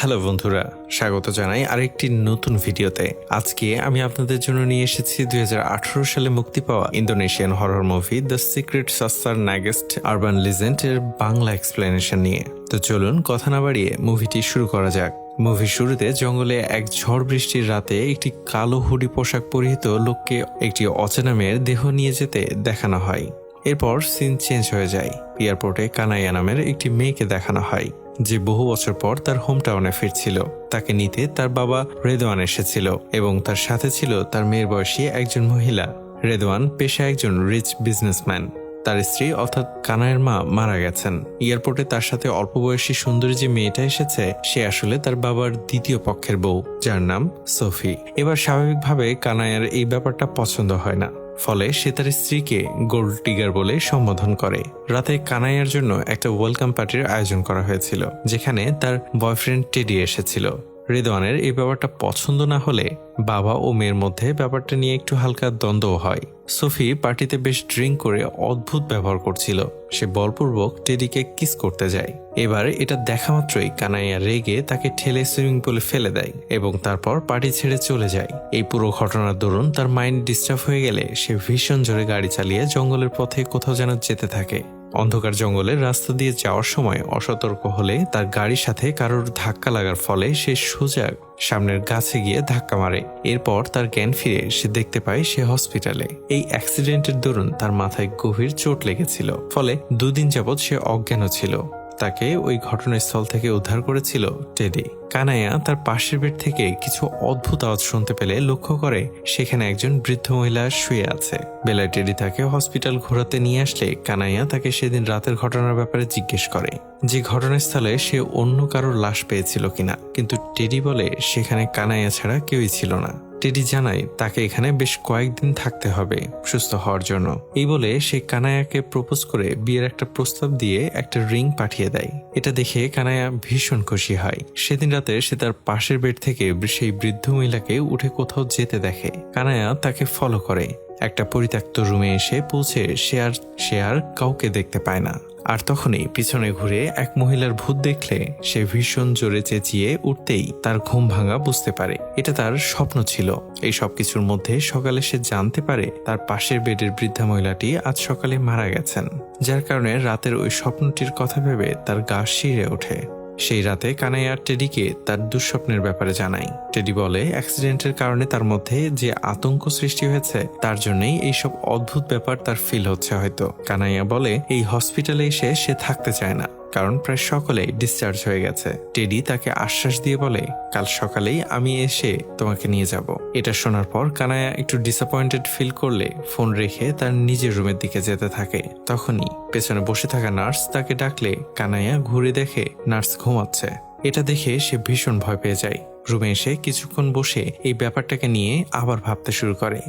Hello বন্ধুরা, স্বাগত জানাই আরেকটি নতুন ভিডিওতে। আজকে আমি আপনাদের জন্য নিয়ে এসেছি 2018 সালে মুক্তি পাওয়া Indonesian horror movie the secret Suster Ngesot urban legend এর বাংলা এক্সপ্লেনেশন নিয়ে। তো চলুন কথা না বাড়িয়ে মুভিটি শুরু করা যাক। মুভির শুরুতে জঙ্গলে এক ঝড় বৃষ্টির রাতে একটি কালো হুডি পোশাক পরিহিত লোককে একটি অচেনা মেয়ের দেহ নিয়ে যেতে দেখানো হয়। এরপর সিন চেঞ্জ হয়ে যায়। এয়ারপোর্টে কানাইয়া নামের একটি মেয়েকে দেখানো হয়, যে বহু বছর পর তার হোম টাউনে ফিরছিল। তাকে নিতে তার বাবা রেদওয়ান এসেছিল এবং তার সাথে ছিল তার মেয়ের বয়সী একজন মহিলা। রেদওয়ান পেশায় একজন রিচ বিজনেসম্যান। তার স্ত্রী অর্থাৎ কানাইয়ের মা মারা গেছেন। এয়ারপোর্টে তার সাথে অল্প বয়সী সুন্দরী যে মেয়েটা এসেছে, সে আসলে তার বাবার দ্বিতীয় পক্ষের বউ, যার নাম সোফি। এবার স্বাভাবিকভাবে কানাইয়ার এই ব্যাপারটা পছন্দ হয় না, ফলে সে তার স্ত্রীকে গোল্ড টিগার বলে সম্বোধন করে। রাতে কানাইয়ার জন্য একটা ওয়েলকাম পার্টির আয়োজন করা হয়েছিল, যেখানে তার বয়ফ্রেন্ড টেডি এসেছিল। রেদওয়ানের এই ব্যাপারটা পছন্দ না হলে বাবা ও মেয়ের মধ্যে ব্যাপারটা নিয়ে একটু হালকা দ্বন্দ্ব হয়। সোফি পার্টিতে বেশ ড্রিঙ্ক করে অদ্ভুত ব্যবহার করছিল। সে বলপূর্বক টেডিকে কিস করতে যায়। এবার এটা দেখা মাত্রই কানাইয়া রেগে তাকে ঠেলে সুইমিং পুলে ফেলে দেয় এবং তারপর পার্টি ছেড়ে চলে যায়। এই পুরো ঘটনার দরুন তার মাইন্ড ডিস্টার্ব হয়ে গেলে সে ভীষণ জোরে গাড়ি চালিয়ে জঙ্গলের পথে কোথাও যেন যেতে থাকে। অন্ধকার জঙ্গলের রাস্তা দিয়ে যাওয়ার সময় অসতর্ক হলে তার গাড়ির সাথে কারোর ধাক্কা লাগার ফলে সে সোজা সামনের গাছে গিয়ে ধাক্কা মারে। এরপর তার জ্ঞান ফিরে সে দেখতে পায় সে হসপিটালে। এই অ্যাক্সিডেন্টের দরুন তার মাথায় গভীর চোট লেগেছিল, ফলে 2 দিন যাবৎ সে অজ্ঞান ছিল। তাকে ওই ঘটনাস্থল থেকে উদ্ধার করেছিল টেডি। কানাইয়া তার পাশের বেড থেকে কিছু অদ্ভুত আওয়াজ শুনতে পেলে লক্ষ্য করে সেখানে একজন বৃদ্ধ মহিলা শুয়ে আছে। বেলায় টেডি তাকে হসপিটাল ঘোরাতে নিয়ে আসলে কানাইয়া তাকে সেদিন রাতের ঘটনার ব্যাপারে জিজ্ঞেস করে, যে ঘটনাস্থলে সে অন্য কারোর লাশ পেয়েছিল কিনা। কিন্তু টেডি বলে সেখানে কানাইয়া ছাড়া কেউই ছিল না। টেডি জানায় তাকে এখানে বেশ কয়েকদিন থাকতে হবে সুস্থ হওয়ার জন্য। এই বলে সে কানাইয়াকে প্রপোজ করে বিয়ের একটা প্রস্তাব দিয়ে একটা রিং পাঠিয়ে দেয়। এটা দেখে কানাইয়া ভীষণ খুশি হয়। সেদিন রাতে সে তার পাশের বেড থেকে সেই বৃদ্ধ মহিলাকে উঠে কোথাও যেতে দেখে। কানাইয়া তাকে ফলো করে। একটা পরিত্যক্ত রুমে এসে পৌঁছে সে আর কাউকে দেখতে পায় না। আর তখনই পিছনে ঘুরে এক মহিলার ভূত দেখলে সে ভীষণ জোরে চেঁচিয়ে উঠতেই তার ঘুম ভাঙা বুঝতে পারে এটা তার স্বপ্ন ছিল। এই সবকিছুর মধ্যে সকালে সে জানতে পারে তার পাশের বেডের বৃদ্ধা মহিলাটি আজ সকালে মারা গেছেন, যার কারণে রাতের ওই স্বপ্নটির কথা ভেবে তার গা শিরে ওঠে। সেই রাতে কানাইয়া টেডিকে তার দুঃস্বপ্নের ব্যাপারে জানায়। টেডি বলে অ্যাক্সিডেন্টের কারণে তার মধ্যে যে আতঙ্ক সৃষ্টি হয়েছে তার জন্যই এইসব অদ্ভুত ব্যাপার তার ফিল হচ্ছে হয়তো। কানাইয়া বলে এই হসপিটালে এসে সে থাকতে চায় না, কারণ প্রায় সকলেই ডিসচার্জ হয়ে গেছে। টেডি তাকে আশ্বাস দিয়ে বলে কাল সকালেই আমি এসে তোমাকে নিয়ে যাব। এটা শোনার পর কানাইয়া একটু ডিসঅ্যাপয়েন্টেড ফিল করলে ফোন রেখে তার নিজের রুমের দিকে যেতে থাকে। তখনই পেছনে বসে থাকা নার্স তাকে ডাকলে কানাইয়া ঘুরে দেখে নার্স ঘুমাচ্ছে। এটা দেখে সে ভীষণ ভয় পেয়ে যায়। রুমে এসে কিছুক্ষণ বসে এই ব্যাপারটাকে নিয়ে আবার ভাবতে শুরু করে।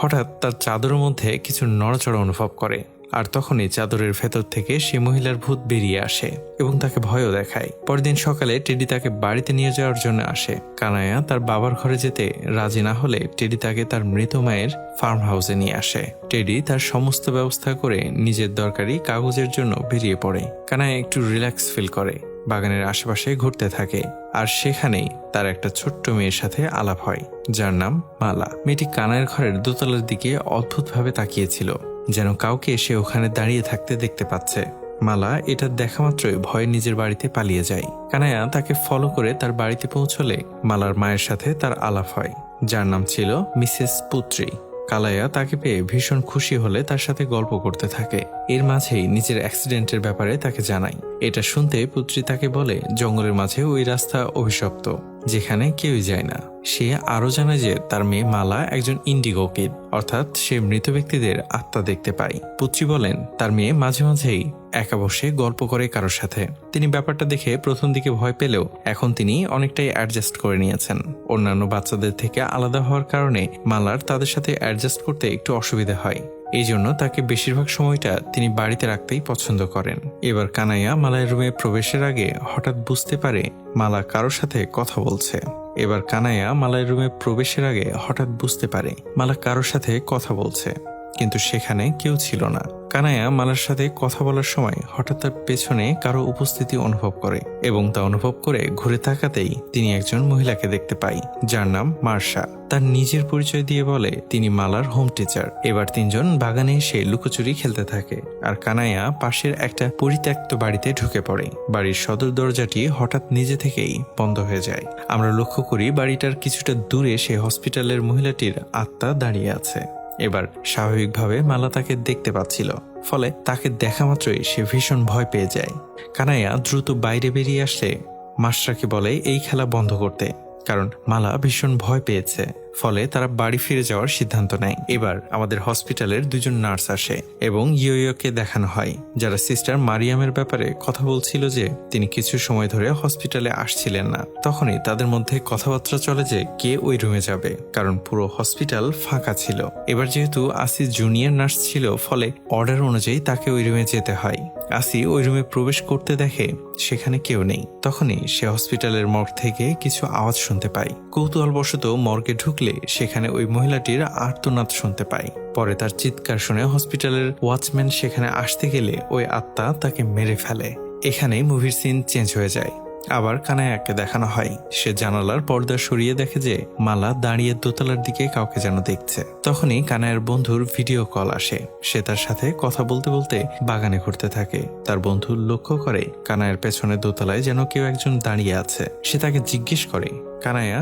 হঠাৎ তার চাদরের মধ্যে কিছু নড়াচড়া অনুভব করে, আর তখনই চাদরের ভেতর থেকে সে মহিলার ভূত বেরিয়ে আসে এবং তাকে ভয়ও দেখায়। পরদিন সকালে টেডি তাকে বাড়িতে নিয়ে যাওয়ার জন্য আসে। কানাইয়া তার বাবার ঘরে যেতে রাজি না হলে টেডি তাকে তার মৃত মায়ের ফার্ম হাউসে নিয়ে আসে। টেডি তার সমস্ত ব্যবস্থা করে নিজের দরকারি কাগজের জন্য বেরিয়ে পড়ে। কানাইয়া একটু রিল্যাক্স ফিল করে, বাগানের আশেপাশে ঘুরতে থাকে। আর সেখানেই তার একটা ছোট্ট মেয়ের সাথে আলাপ হয়, যার নাম মালা। মেয়েটি কানাইয়ের ঘরের দোতলার দিকে অদ্ভুতভাবে তাকিয়েছিল, যেন কাউকে সে ওখানে দাঁড়িয়ে থাকতে দেখতে পাচ্ছে। মালা এটা দেখা মাত্রই ভয়ে নিজের বাড়িতে পালিয়ে যায়। কানাইয়া তাকে ফলো করে তার বাড়িতে পৌঁছলে মালার মায়ের সাথে তার আলাপ হয়, যার নাম ছিল মিসেস পুত্রী। কানাইয়া তাকে পেয়ে ভীষণ খুশি হলে তার সাথে গল্প করতে থাকে। এর মাঝেই নিজের অ্যাক্সিডেন্টের ব্যাপারে তাকে জানায়। এটা শুনতে পুত্রী তাকে বলে জঙ্গলের মাঝে ওই রাস্তা অভিশপ্ত, যেখানে কেউই যায় না। সে আরো জানায় যে তার মেয়ে মালা একজন ইন্ডিগো কিড, অর্থাৎ সে মৃত ব্যক্তিদের আত্মা দেখতে পায়। পুত্রী বলেন তার মেয়ে মাঝে মাঝেই একা বসে গল্প করে কারোর সাথে। তিনি ব্যাপারটা দেখে প্রথম দিকে ভয় পেলেও এখন তিনি অনেকটাই অ্যাডজাস্ট করে নিয়েছেন। অন্যান্য বাচ্চাদের থেকে আলাদা হওয়ার কারণে মালার তাদের সাথে অ্যাডজাস্ট করতে একটু অসুবিধা হয়। এই জন্য তাকে বেশিরভাগ সময়টা তিনি বাড়িতে রাখতেই পছন্দ করেন। এবার কানাইয়া মালার রুমে প্রবেশের আগে হঠাৎ বুঝতে পারে মালা কারোর সাথে কথা বলছে। কিন্তু সেখানে কেউ ছিল না। কানায়া মালার সাথে কথা বলার সময় হঠাৎ তার পেছনে কারো উপস্থিতি অনুভব করে এবং তা অনুভব করে ঘুরে তাকাতেই তিনি একজন মহিলাকে দেখতে পায় যার নাম মার্শা। তার নিজের পরিচয় দিয়ে বলে তিনি মালার হোম টিচার। এবার তিনজন বাগানে এসে লুকোচুরি খেলতে থাকে আর কানায়া পাশের একটা পরিত্যক্ত বাড়িতে ঢুকে পড়ে। বাড়ির সদর দরজাটি হঠাৎ নিজে থেকেই বন্ধ হয়ে যায়। আমরা লক্ষ্য করি বাড়িটার কিছুটা দূরে সেই হসপিটালের মহিলাটির আত্মা দাঁড়িয়ে আছে। এবার স্বাভাবিকভাবে মালা তাকে দেখতে পাচ্ছিল, ফলে তাকে দেখা মাত্রই সে ভীষণ ভয় পেয়ে যায়। কানাইয়া দ্রুত বাইরে বেরিয়ে আসলে মাস্টারকে বলে এই খেলা বন্ধ করতে, কারণ মালা ভীষণ ভয় পেয়েছে। ফলে তারা বাড়ি ফিরে যাওয়ার সিদ্ধান্ত নেয়। এবার আমাদের হসপিটালের দুজন নার্স আসে এবং ইয়োকে দেখানো হয়, যারা সিস্টার মারিয়ামের ব্যাপারে কথা বলছিল যে তিনি কিছু সময় ধরে হসপিটালে আসছিলেন না। তখনই তাদের মধ্যে কথাবার্তা চলে যে কে ওই রুমে যাবে, কারণ পুরো হসপিটাল ফাঁকা ছিল। এবার যেহেতু আসি জুনিয়র নার্স ছিল, ফলে অর্ডার অনুযায়ী তাকে ওই রুমে যেতে হয়। আসি ওই রুমে প্রবেশ করতে দেখে সেখানে কেউ নেই। তখনই সে হসপিটালের মর্গ থেকে কিছু আওয়াজ শুনতে পায়। কৌতূহলবশত মর্গে ঢুকলে সেখানে ওই মহিলাটির আর্তনাদ শুনতে পায়। পরে তার চিৎকার শুনে হসপিটালের ওয়াচম্যান সেখানে আসতে গেলে ওই আত্মা তাকে মেরে ফেলে। এখানেই মুভির সিন চেঞ্জ হয়ে যায়। আবার কানায়াকে দেখানো হয় সে জানালার পর্দা সরিয়ে দেখে যে মালা দাঁড়িয়ে দোতলার দিকে কাউকে যেন দেখছে। তখনই কানায়ার বন্ধুর ভিডিও কল আসে। সে তার সাথে কথা বলতে বলতে বাগানে ঘুরতে থাকে। তার বন্ধু লক্ষ্য করে কানায়ার পেছনে দোতলায় যেন কেউ একজন দাঁড়িয়ে আছে। সে তাকে জিজ্ঞেস করে কানায়া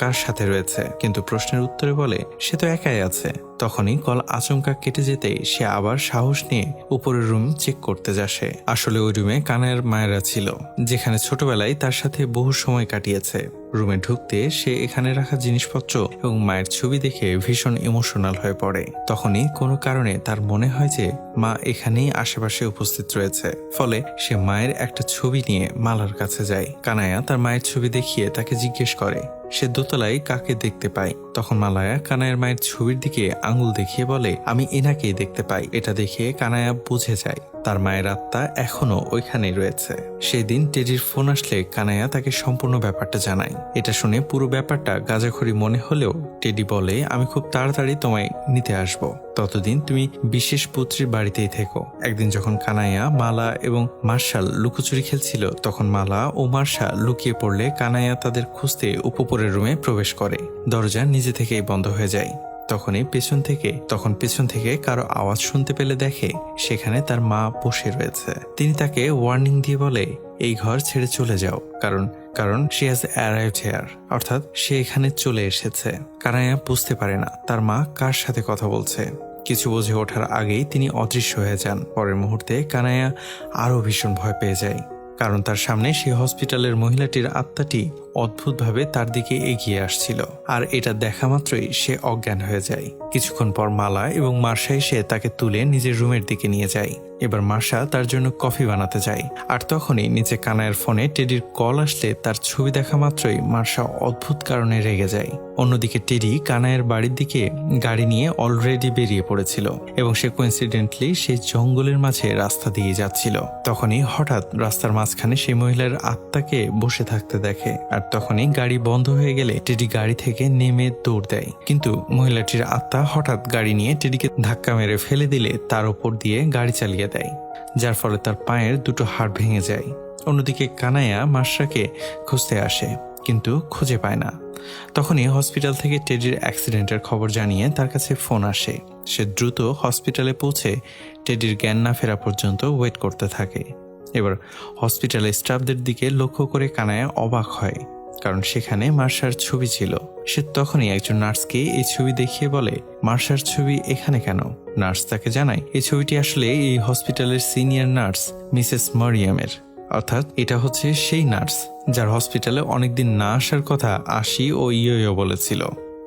কার সাথে রয়েছে, কিন্তু প্রশ্নের উত্তরে বলে সে তো একাই আছে। তখনই কল আচমকা কেটে যেতেই সে আবার সাহস নিয়ে উপরের রুম চেক করতে যাসে। আসলে ওই রুমে কানায়ার মায়েরা ছিল, যেখানে ছোটবেলায় তার সাথে বহু সময় কাটিয়েছে। রুমে ঢুকতে সে এখানে রাখা জিনিসপত্র এবং মায়ের ছবি দেখে ভীষণ ইমোশনাল হয়ে পড়ে। তখনই কোনো কারণে তার মনে হয় যে মা এখানেই আশেপাশে উপস্থিত রয়েছে। ফলে সে মায়ের একটা ছবি নিয়ে মালার কাছে যায়। কানায়া তার মায়ের ছবি দেখিয়ে তাকে জিজ্ঞেস করে সে দোতলায় কাকে দেখতে পায়। তখন মালায়া কানায়ার মায়ের ছবির দিকে আঙুল দেখিয়ে বলে আমি এনাকেই দেখতে পাই। এটা দেখে কানায়া বুঝে যায় তার মায়ের আত্মা এখনো ওইখানেই রয়েছে। সেদিন টেডির ফোন আসলে কানায়া তাকে সম্পূর্ণ ব্যাপারটা জানায়। এটা শুনে পুরো ব্যাপারটা গাঁজাখড়ি মনে হলেও টেডি বলে আমি খুব তাড়াতাড়ি তোমায় নিতে আসবো, ততদিন তুমি বিশেষ পুত্রীর বাড়িতেই থেকো। একদিন যখন কানাইয়া, মালা এবং মার্শাল লুকোচুরি খেলছিল, তখন মালা ও মার্শা লুকিয়ে পড়লে কানাইয়া তাদের খুঁজতে উপরের রুমে প্রবেশ করে। দরজা নিজে থেকেই বন্ধ হয়ে যায়। তখন পেছন থেকে কারো আওয়াজ শুনতে পেলে দেখে সেখানে তার মা বসে রয়েছে। তিনি তাকে ওয়ার্নিং দিয়ে বলে এই ঘর ছেড়ে চলে যাও, কারণ she has arrived here, অর্থাৎ সে এখানে চলে এসেছে। কানাইয়া বুঝতে পারে না তার মা কার সাথে কথা বলছে। কিছু বুঝে ওঠার আগেই তিনি অদৃশ্য হয়ে যান। পরের মুহূর্তে কানাইয়া আরো ভীষণ ভয় পেয়ে যায়, কারণ তার সামনে সেই হসপিটালের মহিলাটির আত্মাটি অদ্ভুতভাবে তার দিকে এগিয়ে আসছিল। আর এটা দেখা মাত্রই সে অজ্ঞান হয়ে যায়। কিছুক্ষণ পর মালা এবং মার্শা এসে তাকে তুলে নিজের রুমের দিকে নিয়ে যায়। এবার মার্শা তার জন্য কফি বানাতে যায়। আর তখনই নিচে কানাইয়ের ফোনে টেডির কল আসলে তার ছবি দেখা মাত্রই মার্শা অদ্ভুত কারণে রেগে যায়। অন্যদিকে টেডি কানাইয়ের বাড়ির দিকে গাড়ি নিয়ে অলরেডি বেরিয়ে পড়েছিল এবং সে কোইন্সিডেন্টলি সেই জঙ্গলের মাঝে রাস্তা দিয়ে যাচ্ছিল। তখনই হঠাৎ রাস্তার মাঝখানে সেই মহিলার আত্মাকে বসে থাকতে দেখে। আর তখনই গাড়ি বন্ধ হয়ে গেলে টেডি গাড়ি থেকে নেমে দৌড় দেয়, কিন্তু মহিলাটির আত্মা হঠাৎ গাড়ি নিয়ে টেডিকে ধাক্কা মেরে ফেলে দিলে তার উপর দিয়ে গাড়ি চালিয়ে দেয়, যার ফলে তার পায়ের দুটো হাড় ভেঙে যায়। অন্যদিকে কানাইয়া মার্শাকে খুঁজতে আসে, কিন্তু খুঁজে পায় না। তখনই হসপিটাল থেকে টেডির অ্যাক্সিডেন্টের খবর জানিয়ে তার কাছে ফোন আসে। সে দ্রুত হসপিটালে পৌঁছে টেডির জ্ঞান না ফেরা পর্যন্ত ওয়েট করতে থাকে। এবার হসপিটালের স্টাফদের দিকে লক্ষ্য করে কানাইয়া অবাক হয়, কারণ সেখানে মার্শার ছবি ছিল। সে তখনই একজন নার্সকে এই ছবি দেখিয়ে বলে মার্শার ছবি এখানে কেন? নার্স তাকে জানায় এই ছবিটি আসলে এই হসপিটালের সিনিয়র নার্স মিসেস মারিয়ামের, অর্থাৎ এটা হচ্ছে সেই নার্স যার হসপিটালে অনেকদিন না আসার কথা আশি ও ইয়ো বলেছিল।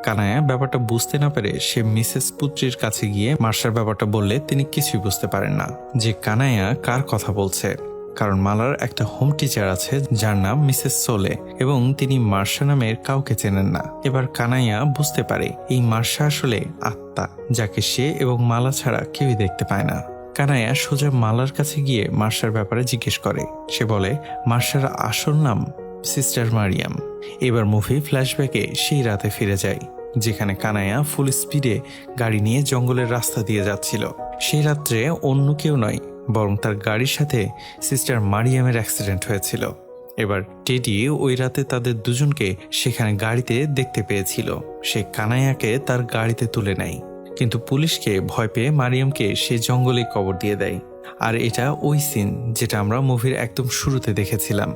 কানাইয়া ব্যাপারটা বুঝতে না পেরে সে মিসেস পুত্রীর কাছে গিয়ে মার্শার ব্যাপারটা বললে তিনি কিছুই বুঝতে পারেন না যে কানাইয়া কার কথা বলছে, কারণ মালার একটা হোম টিচার আছে যার নাম মিসেস সোলে এবং তিনি মার্শা নামের কাউকে চেনেন না। এবার কানাইয়া বুঝতে পারে এই মার্শা আসলে আত্মা, যাকে সে এবং মালা ছাড়া কেউই দেখতে পায় না। কানাইয়া সোজা মালার কাছে গিয়ে মার্শার ব্যাপারে জিজ্ঞেস করে। সে বলে মার্শার আসল নাম সিস্টার মারিয়াম। এবার মুভি ফ্ল্যাশব্যাকে সেই রাতে ফিরে যায়, যেখানে কানাইয়া ফুল স্পিডে গাড়ি নিয়ে জঙ্গলের রাস্তা দিয়ে যাচ্ছিল। সেই রাত্রে অন্য কেউ নয়, বরং তার গাড়ির সাথে সিস্টার মারিয়ামের অ্যাক্সিডেন্ট হয়েছিল। এবার টেডি ওই রাতে তাদের দুজনকে সেখানে গাড়িতে দেখতে পেয়েছিল। সে কানাইয়াকে তার গাড়িতে তুলে নেয়, কিন্তু পুলিশকে ভয় পেয়ে মারিয়ামকে সে জঙ্গলে কবর দিয়ে দেয়। আর এটা ওই সিন যেটা আমরা মুভির একদম শুরুতে দেখেছিলাম,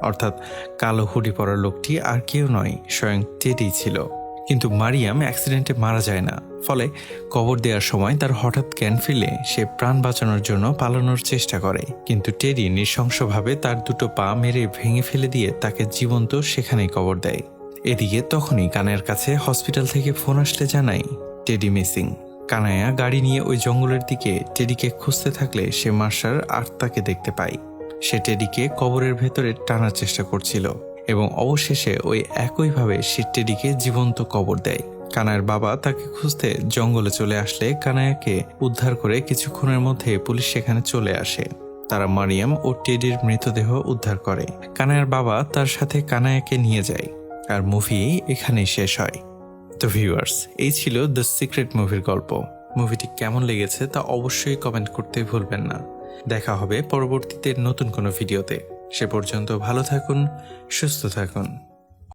অর্থাৎ কালো হুডি পরা লোকটি আর কেউ নয়, স্বয়ং টেডি ছিল। কিন্তু মারিয়াম অ্যাক্সিডেন্টে মারা যায় না। ফলে কবর দেওয়ার সময় তার হঠাৎ জ্ঞান ফিরলে সে প্রাণ বাঁচানোর জন্য পালানোর চেষ্টা করে, কিন্তু টেডি নৃশংসভাবে তার দুটো পা মেরে ভেঙে ফেলে দিয়ে তাকে জীবন্ত সেখানেই কবর দেয়। এদিকে তখনই কানাইয়ার কাছে হসপিটাল থেকে ফোন আসলে জানায় টেডি মিসিং। কানাইয়া গাড়ি নিয়ে ওই জঙ্গলের দিকে টেডিকে খুঁজতে থাকলে সে মার্শার আত্মাকে দেখতে পায়। সে টেডিকে কবরের ভেতরে টানার চেষ্টা করছিল এবং অবশেষে ওই একইভাবে সে টেডিকে জীবন্ত কবর দেয়। কানাইয়ার বাবা তাকে খুঁজতে জঙ্গলে চলে আসলে কানাইয়াকে উদ্ধার করে কিছুক্ষণের মধ্যে পুলিশ সেখানে চলে আসে। তারা মারিয়াম ও টেডির মৃতদেহ উদ্ধার করে। কানাইয়ার বাবা তার সাথে কানাইয়াকে নিয়ে যায়, আর মুভি এখানেই শেষ হয়। তো ভিউয়ার্স, এই ছিল দ্য সিক্রেট মুভির গল্প। মুভিটি কেমন লেগেছে তা অবশ্যই কমেন্ট করতে ভুলবেন না। দেখা হবে পরবর্তীতে নতুন কোনো ভিডিওতে। সে পর্যন্ত ভালো থাকুন, সুস্থ থাকুন।